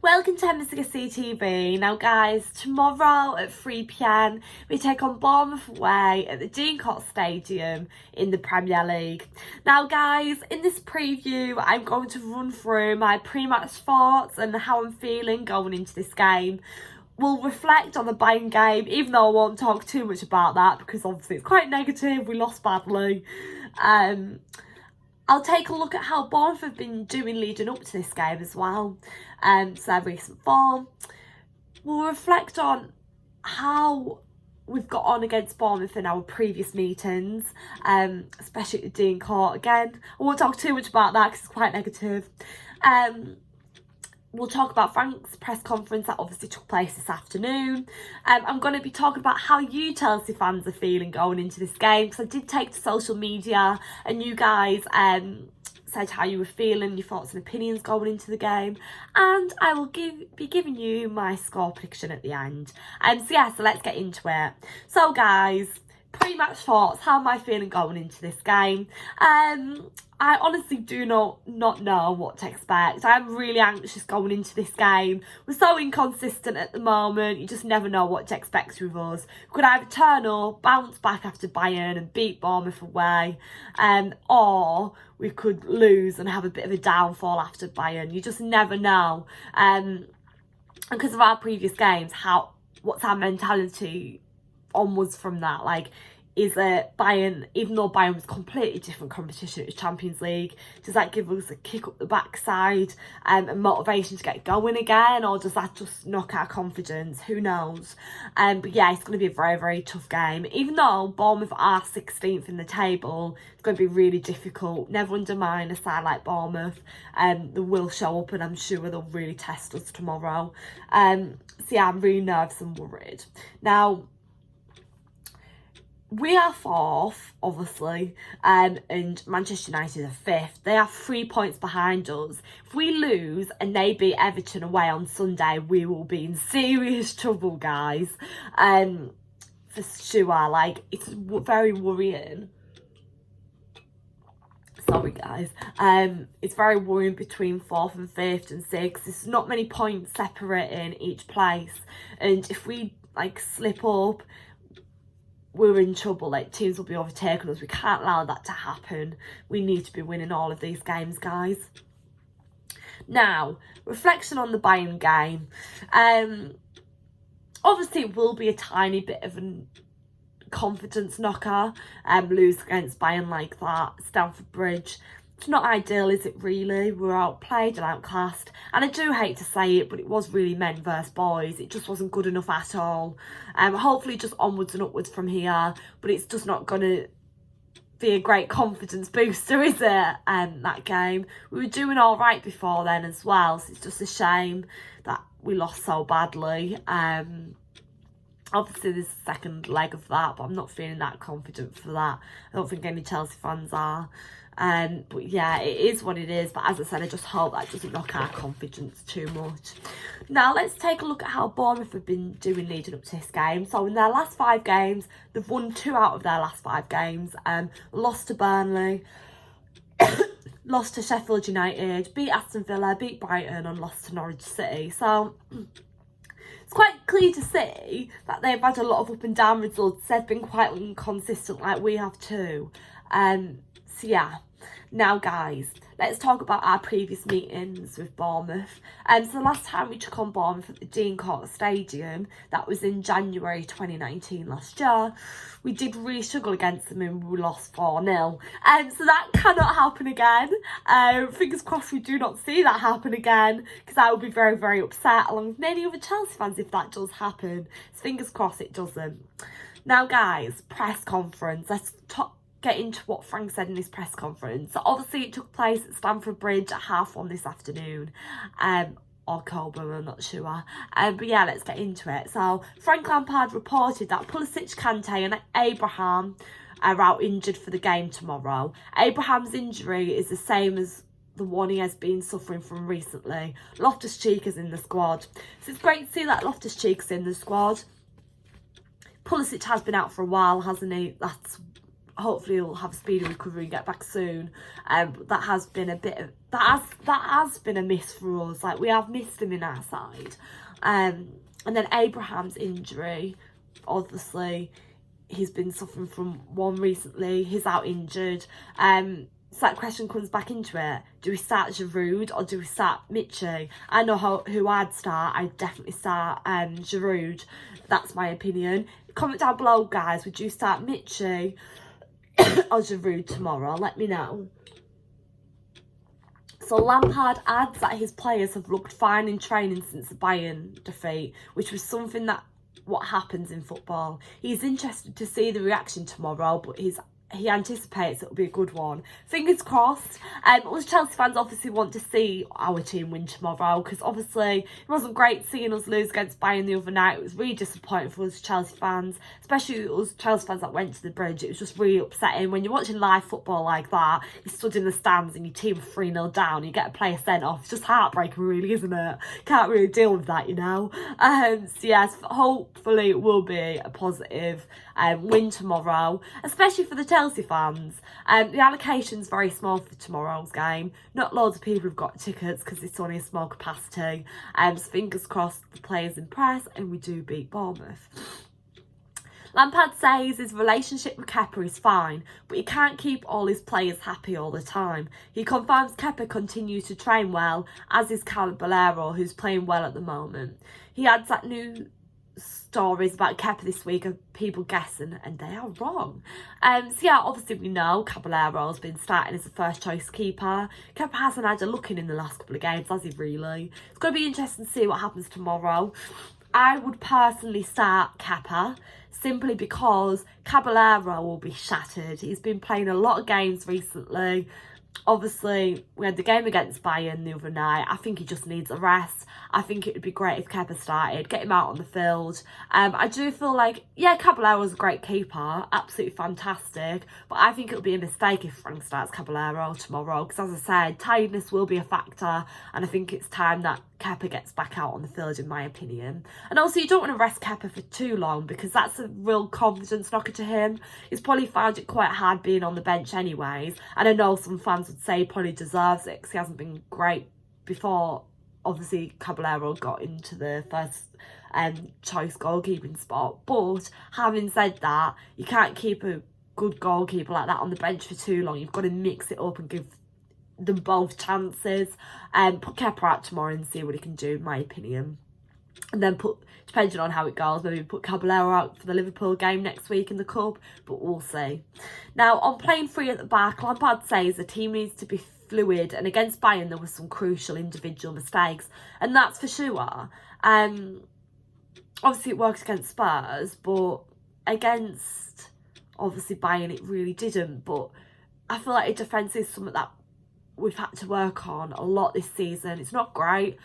Welcome to CTV. Now guys, tomorrow at 3 p.m. we take on Bournemouth away at the Dean Court Stadium in the Premier League. Now guys, in this preview I'm going to run through my pre-match thoughts and how I'm feeling going into this game. We'll reflect on the Bayern game, even though I won't talk too much about that because obviously it's quite negative, we lost badly. I'll take a look at how Bournemouth have been doing leading up to this game as well. So their recent form. We'll reflect on how we've got on against Bournemouth in our previous meetings, especially at the Dean Court again. I won't talk too much about that because it's quite negative. We'll talk about Frank's press conference that obviously took place this afternoon. I'm going to be talking about how you Chelsea fans are feeling going into this game, because I did take to social media and you guys said how you were feeling, your thoughts and opinions going into the game, and I will be giving you my score prediction at the end. So let's get into it. So guys, pre-match thoughts, how am I feeling going into this game? I honestly do not know what to expect. I'm really anxious going into this game. We're so inconsistent at the moment, you just never know what to expect with us. We could either turn up, bounce back after Bayern and beat Bournemouth away, or we could lose and have a bit of a downfall after Bayern. You just never know. And because of our previous games, what's our mentality onwards from that? Like, is that Bayern, even though Bayern was completely different competition, it was Champions League, does that give us a kick up the backside and motivation to get going again, or does that just knock our confidence? Who knows? But yeah, it's going to be a very, very tough game. Even though Bournemouth are 16th in the table, it's going to be really difficult. Never undermine a side like Bournemouth. They will show up and I'm sure they'll really test us tomorrow. So yeah, I'm really nervous and worried. Now, we are fourth, obviously, and Manchester United are fifth. They are 3 points behind us. If we lose and they beat Everton away on Sunday, we will be in serious trouble, guys. For sure, like, it's very worrying. Sorry guys, it's very worrying between 4th and 5th and 6th. There's not many points separating each place, and if we like slip up, we're in trouble. Like, teams will be overtaking us. We can't allow that to happen. We need to be winning all of these games, guys. Now, reflection on the Bayern game. Obviously it will be a tiny bit of a confidence knocker, lose against Bayern like that, Stamford Bridge. It's not ideal, is it really? We're outplayed and outclassed. And I do hate to say it, but it was really men versus boys. It just wasn't good enough at all. Hopefully just onwards and upwards from here. But it's just not going to be a great confidence booster, is it, that game? We were doing all right before then as well. So it's just a shame that we lost so badly. Obviously, there's a second leg of that, but I'm not feeling that confident for that. I don't think any Chelsea fans are. But yeah, it is what it is. But as I said, I just hope that doesn't knock our confidence too much. Now, let's take a look at how Bournemouth have been doing leading up to this game. So in their last 5 games, they've won 2 out of their last 5 games. Lost to Burnley, lost to Sheffield United, beat Aston Villa, beat Brighton and lost to Norwich City. So it's quite clear to see that they've had a lot of up and down results. They've been quite inconsistent like we have too. So yeah, now guys, let's talk about our previous meetings with Bournemouth. So the last time we took on Bournemouth at the Dean Court Stadium, that was in January 2019 last year. We did really struggle against them and we lost 4-0. So that cannot happen again. Fingers crossed we do not see that happen again, because I would be very, very upset, along with many other Chelsea fans, if that does happen. So fingers crossed it doesn't. Now guys, press conference. Let's get into what Frank said in his press conference. So obviously it took place at Stamford Bridge at 1:30 this afternoon, or Coburn, I'm not sure. But yeah, let's get into it. So Frank Lampard reported that Pulisic, Kante and Abraham are out injured for the game tomorrow. Abraham's injury is the same as the one he has been suffering from recently. Loftus-Cheek is in the squad. So it's great to see that Loftus-Cheek's in the squad. Pulisic has been out for a while, hasn't he? That's hopefully he'll have a speedy recovery and get back soon. But that has been a bit of that has been a miss for us. Like, we have missed him in our side. And then Abraham's injury, obviously he's been suffering from one recently. He's out injured. So that question comes back into it. Do we start Giroud or do we start Michy? I know who I'd start. I'd definitely start Giroud. That's my opinion. Comment down below, guys. Would you start Michy or Giroud tomorrow? Let me know. So Lampard adds that his players have looked fine in training since the Bayern defeat, which was something that what happens in football. He's interested to see the reaction tomorrow, but he anticipates it'll be a good one. Fingers crossed. Us Chelsea fans obviously want to see our team win tomorrow, because obviously it wasn't great seeing us lose against Bayern the other night. It was really disappointing for us Chelsea fans, especially us Chelsea fans that went to the bridge. It was just really upsetting when you're watching live football like that. You stood in the stands and your team 3-0 down, you get a player sent off. It's just heartbreaking, really, isn't it? Can't really deal with that, you know. So yes, hopefully it will be a positive win tomorrow, especially for the Chelsea fans. The allocation's very small for tomorrow's game. Not loads of people have got tickets because it's only a small capacity. So fingers crossed the players impress and we do beat Bournemouth. Lampard says his relationship with Kepa is fine, but he can't keep all his players happy all the time. He confirms Kepa continues to train well, as is Caballero, who's playing well at the moment. He adds that new stories about Kepa this week are people guessing, and they are wrong. So yeah, obviously we know Caballero's been starting as a first choice keeper. Kepa hasn't had a look in the last couple of games, has he really? It's going to be interesting to see what happens tomorrow. I would personally start Kepa, simply because Caballero will be shattered. He's been playing a lot of games recently. Obviously, we had the game against Bayern the other night. I think he just needs a rest. I think it would be great if Kepa started, get him out on the field. I do feel like, yeah, Caballero's a great keeper, absolutely fantastic, but I think it would be a mistake if Frank starts Caballero tomorrow, because as I said, tiredness will be a factor, and I think it's time that Kepa gets back out on the field, in my opinion. And also, you don't want to rest Kepa for too long, because that's a real confidence knocker to him. He's probably found it quite hard being on the bench anyways, and I know some fans would say he probably deserves it because he hasn't been great before. Obviously, Caballero got into the first choice goalkeeping spot. But having said that, you can't keep a good goalkeeper like that on the bench for too long. You've got to mix it up and give them both chances. Put Kepa out tomorrow and see what he can do, in my opinion. And then depending on how it goes, maybe put Caballero out for the Liverpool game next week in the Cup. But we'll see. Now, on playing free at the back, Lampard says the team needs to be fluid, and against Bayern there were some crucial individual mistakes, and that's for sure. Obviously it worked against Spurs, but against obviously Bayern it really didn't. But I feel like the defence is something that we've had to work on a lot this season. It's not great.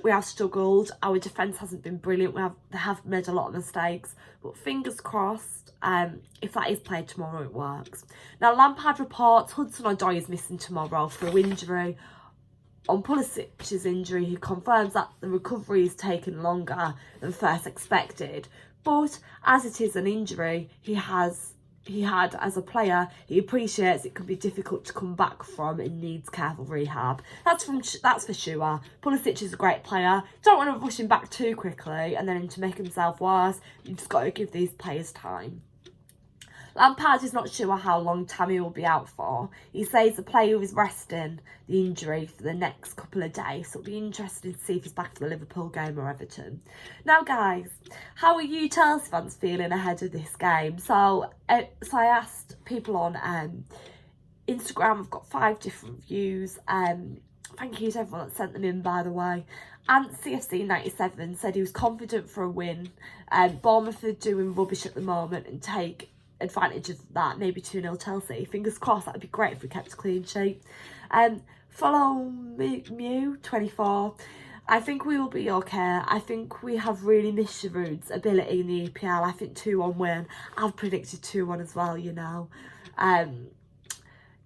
We have struggled. Our defence hasn't been brilliant. They have made a lot of mistakes, but fingers crossed, if that is played tomorrow, it works. Now, Lampard reports Hudson-Odoi is missing tomorrow through injury. On Pulisic's injury, he confirms that the recovery is taking longer than first expected. But as it is an injury he had as a player, he appreciates it can be difficult to come back from and needs careful rehab. That's for sure. Pulisic is a great player. Don't want to rush him back too quickly and then him to make himself worse. You've just got to give these players time. Lampard is not sure how long Tammy will be out for. He says the player is resting the injury for the next couple of days, so it'll be interesting to see if he's back for the Liverpool game or Everton. Now, guys, how are you Chelsea fans feeling ahead of this game? So I asked people on Instagram. I've got 5 different views. Thank you to everyone that sent them in, by the way. And CFC97 said he was confident for a win. Bournemouth are doing rubbish at the moment and take advantage of that, maybe 2-0 Chelsea. Fingers crossed, that'd be great if we kept a clean sheet. Follow Mew24. I think we will be okay. I think we have really missed Giroud's ability in the EPL. I think 2-1 win. I've predicted 2-1 as well, you know.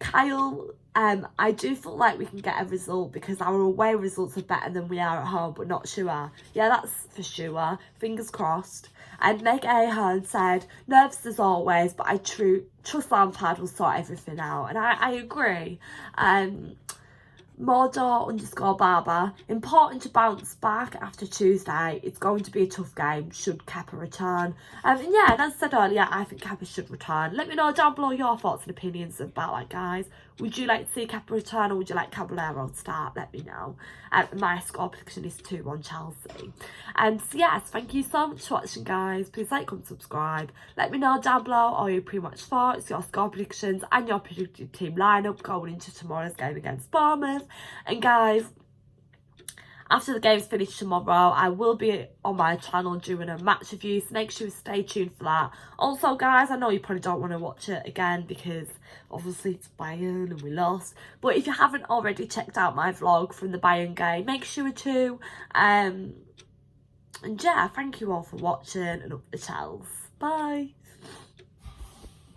Kyle, I do feel like we can get a result because our away results are better than we are at home, but not sure. Yeah, that's for sure. Fingers crossed. And Meg Ahern said, nervous as always, but I trust Lampard will sort everything out. And I agree. Mordor_Barber, important to bounce back after Tuesday. It's going to be a tough game should Kepa return. And yeah, and as I said earlier, I think Kepa should return. Let me know down below your thoughts and opinions about that, guys. Would you like to see Kepa return or would you like Caballero to start? Let me know. My score prediction is 2-1 Chelsea. And so yes, thank you so much for watching, guys. Please like, comment, subscribe. Let me know down below all your pre-match thoughts, your score predictions and your predicted team lineup going into tomorrow's game against Bournemouth. And guys, after the game's finished tomorrow, I will be on my channel doing a match review, so make sure you stay tuned for that. Also, guys, I know you probably don't want to watch it again because obviously it's Bayern and we lost. But if you haven't already checked out my vlog from the Bayern game, make sure to. And yeah, thank you all for watching and up the Chels. Bye.